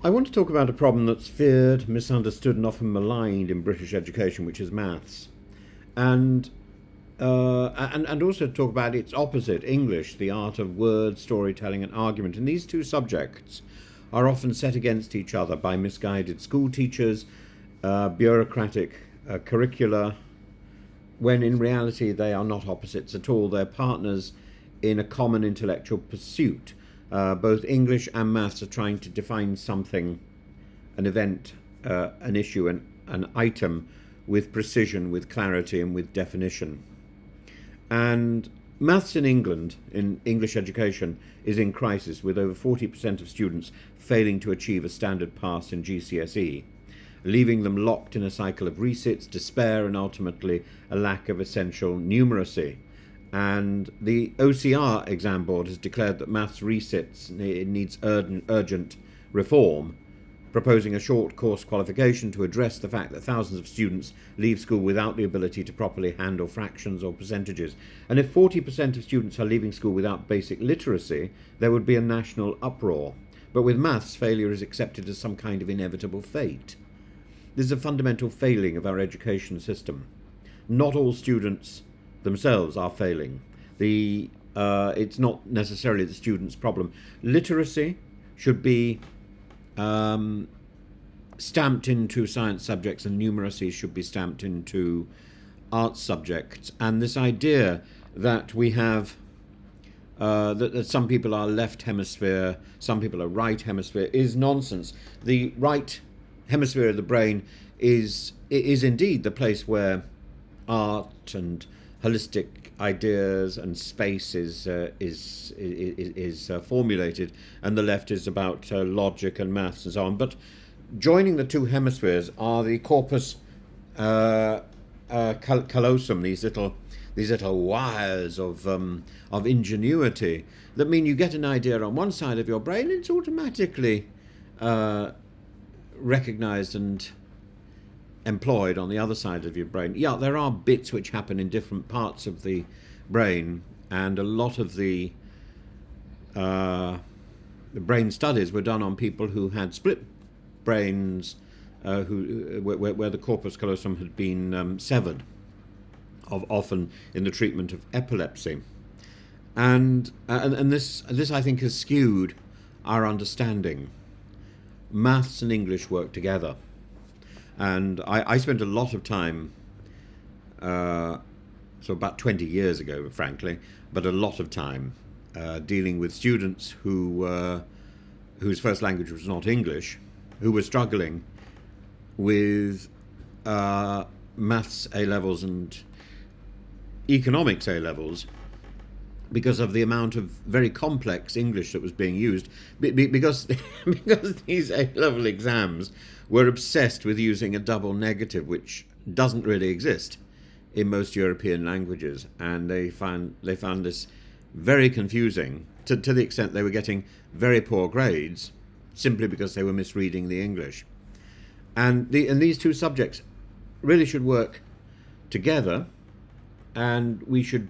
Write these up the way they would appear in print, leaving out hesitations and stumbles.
I want to talk about a problem that's feared, misunderstood, and often maligned in British education, which is maths, and and also talk about its opposite, English, the art of word, storytelling, and argument. And these two subjects are often set against each other by misguided school teachers, bureaucratic curricula, when in reality they are not opposites at all. They're partners in a common intellectual pursuit. Both English and maths are trying to define something, an event, an issue, an item with precision, with clarity, and with definition. And maths in England, in English education, is in crisis, with over 40% of students failing to achieve a standard pass in GCSE, leaving them locked in a cycle of resits, despair, and ultimately a lack of essential numeracy. And the OCR exam board has declared that maths resits needs urgent reform, proposing a short course qualification to address the fact that thousands of students leave school without the ability to properly handle fractions or percentages. And if 40% of students are leaving school without basic literacy, there would be a national uproar. But with maths, failure is accepted as some kind of inevitable fate. This is a fundamental failing of our education system. Not all students themselves are failing. It's not necessarily the student's problem. Literacy should be stamped into science subjects, and numeracy should be stamped into arts subjects. And this idea that we have that some people are left hemisphere, some people are right hemisphere, is nonsense. The right hemisphere of the brain is indeed the place where art and holistic ideas and space is formulated, and the left is about logic and maths and so on. But joining the two hemispheres are the corpus callosum, these little wires of ingenuity that mean you get an idea on one side of your brain, it's automatically recognized and employed on the other side of your brain. Yeah, there are bits which happen in different parts of the brain, and a lot of the brain studies were done on people who had split brains, where the corpus callosum had been severed, often in the treatment of epilepsy, and this I think has skewed our understanding. Maths and English work together. And I spent a lot of time, so about 20 years ago, frankly, but a lot of time dealing with students whose first language was not English, who were struggling with maths A-levels and economics A-levels because of the amount of very complex English that was being used, because these A-level exams were obsessed with using a double negative, which doesn't really exist in most European languages, and they found this very confusing to the extent they were getting very poor grades simply because they were misreading the English. And these two subjects really should work together, and we should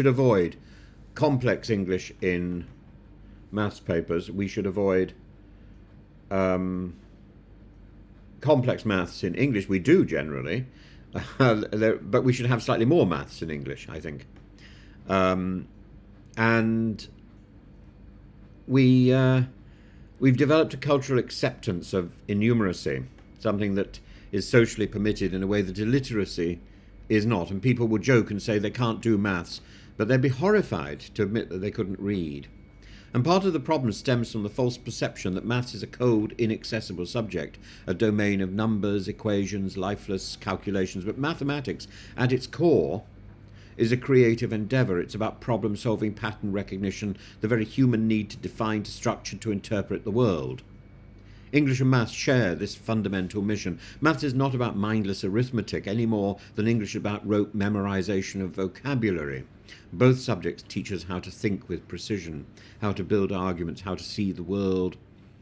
avoid complex English in maths papers. We should avoid complex maths in English. We do generally, but we should have slightly more maths in English, I think. And we've developed a cultural acceptance of innumeracy, something that is socially permitted in a way that illiteracy is not. And people will joke and say they can't do maths, but they'd be horrified to admit that they couldn't read. And part of the problem stems from the false perception that maths is a cold, inaccessible subject, a domain of numbers, equations, lifeless calculations. But mathematics, at its core, is a creative endeavour. It's about problem-solving, pattern recognition, the very human need to define, to structure, to interpret the world. English and maths share this fundamental mission. Maths is not about mindless arithmetic any more than English is about rote memorization of vocabulary. Both subjects teach us how to think with precision, how to build arguments, how to see the world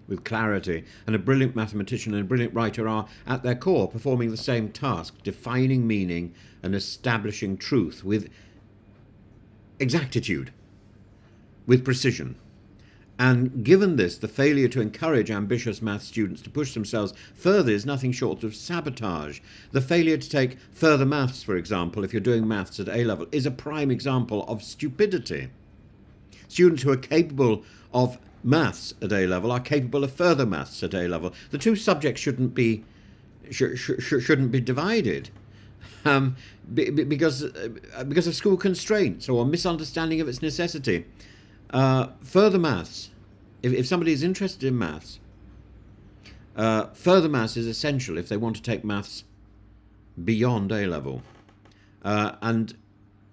with clarity. And a brilliant mathematician and a brilliant writer are, at their core, performing the same task, defining meaning and establishing truth with exactitude, with precision. And given this, the failure to encourage ambitious maths students to push themselves further is nothing short of sabotage. The failure to take further maths, for example, if you're doing maths at A level, is a prime example of stupidity. Students who are capable of maths at A level are capable of further maths at A level. The two subjects shouldn't be divided. Because of school constraints or misunderstanding of its necessity. Further maths, if somebody is interested in maths, further maths is essential if they want to take maths beyond A level. And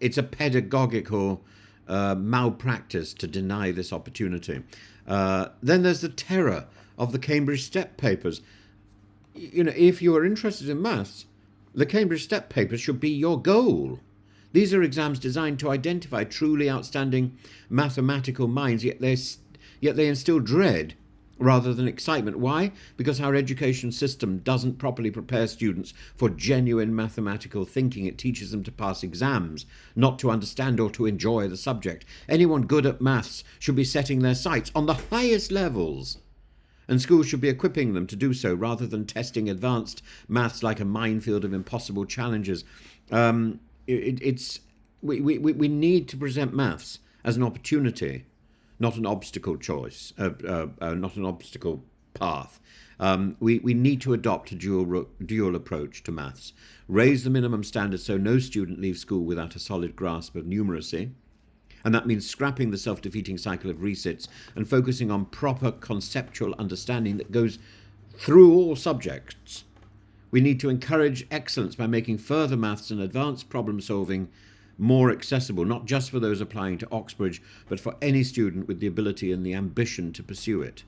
it's a pedagogical malpractice to deny this opportunity. Then there's the terror of the Cambridge STEP papers. If you are interested in maths, the Cambridge STEP papers should be your goal. These are exams designed to identify truly outstanding mathematical minds, yet they instill dread rather than excitement. Why? Because our education system doesn't properly prepare students for genuine mathematical thinking. It teaches them to pass exams, not to understand or to enjoy the subject. Anyone good at maths should be setting their sights on the highest levels, and schools should be equipping them to do so rather than testing advanced maths like a minefield of impossible challenges. We need to present maths as an opportunity, not an obstacle choice, not an obstacle path. We need to adopt a dual approach to maths. Raise the minimum standards so no student leaves school without a solid grasp of numeracy. And that means scrapping the self-defeating cycle of resits and focusing on proper conceptual understanding that goes through all subjects. We need to encourage excellence by making further maths and advanced problem solving more accessible, not just for those applying to Oxbridge, but for any student with the ability and the ambition to pursue it.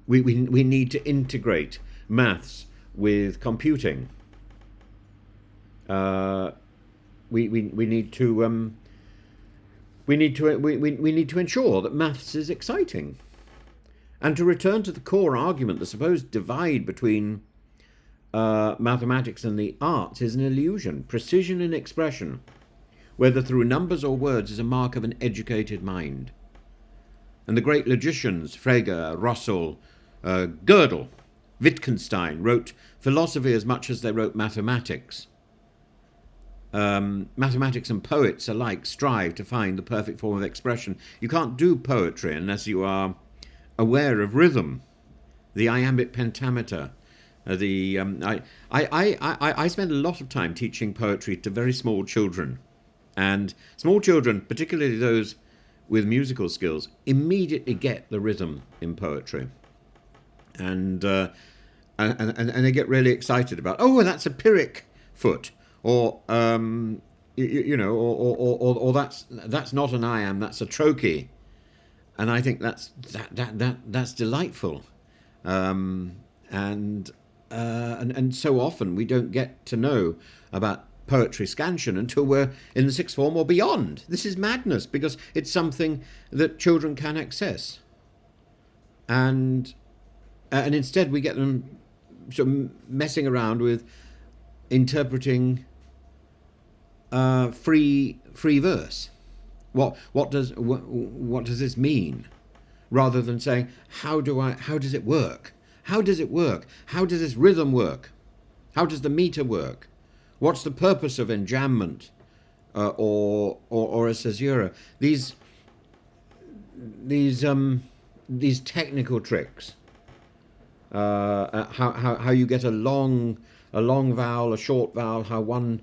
We need to integrate maths with computing. We need to ensure that maths is exciting. And to return to the core argument, the supposed divide between mathematics and the arts is an illusion. Precision in expression, whether through numbers or words, is a mark of an educated mind. And the great logicians, Frege, Russell, Gödel, Wittgenstein, wrote philosophy as much as they wrote mathematics. Mathematics and poets alike strive to find the perfect form of expression. You can't do poetry unless you are aware of rhythm, the iambic pentameter. I spend a lot of time teaching poetry to very small children, and small children, particularly those with musical skills, immediately get the rhythm in poetry, and they get really excited about, oh, that's a Pyrrhic foot, or or that's not an iamb, that's a trochee, and I think that's delightful, and so often we don't get to know about poetry scansion until we're in the sixth form or beyond. This is madness, because it's something that children can access, and instead we get them sort of messing around with interpreting free verse. What does this mean? Rather than saying, how does it work? How does it work? How does this rhythm work? How does the meter work? What's the purpose of enjambment or a caesura? These technical tricks. How you get a long vowel, a short vowel, how one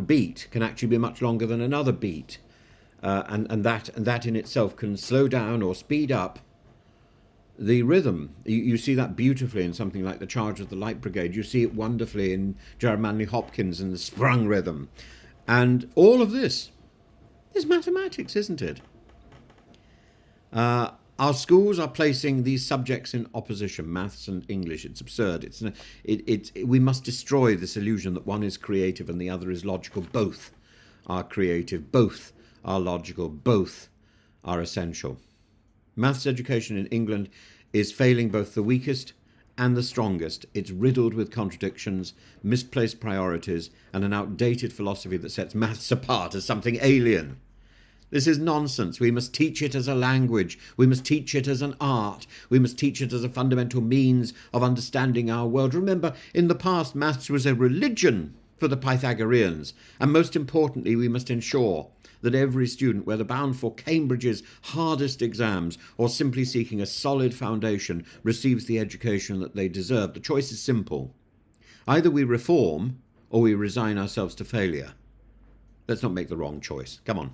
beat can actually be much longer than another beat, and that in itself can slow down or speed up the rhythm. You see that beautifully in something like The Charge of the Light Brigade. You see it wonderfully in Gerard Manley Hopkins and the sprung rhythm. And all of this is mathematics, isn't it? Our schools are placing these subjects in opposition, maths and English. It's absurd. We must destroy this illusion that one is creative and the other is logical. Both are creative, both are logical, both are essential. Maths education in England is failing both the weakest and the strongest. It's riddled with contradictions, misplaced priorities, and an outdated philosophy that sets maths apart as something alien. This is nonsense. We must teach it as a language. We must teach it as an art. We must teach it as a fundamental means of understanding our world. Remember, in the past, maths was a religion for the Pythagoreans. And most importantly, we must ensure that every student, whether bound for Cambridge's hardest exams or simply seeking a solid foundation, receives the education that they deserve. The choice is simple. Either we reform or we resign ourselves to failure. Let's not make the wrong choice. Come on.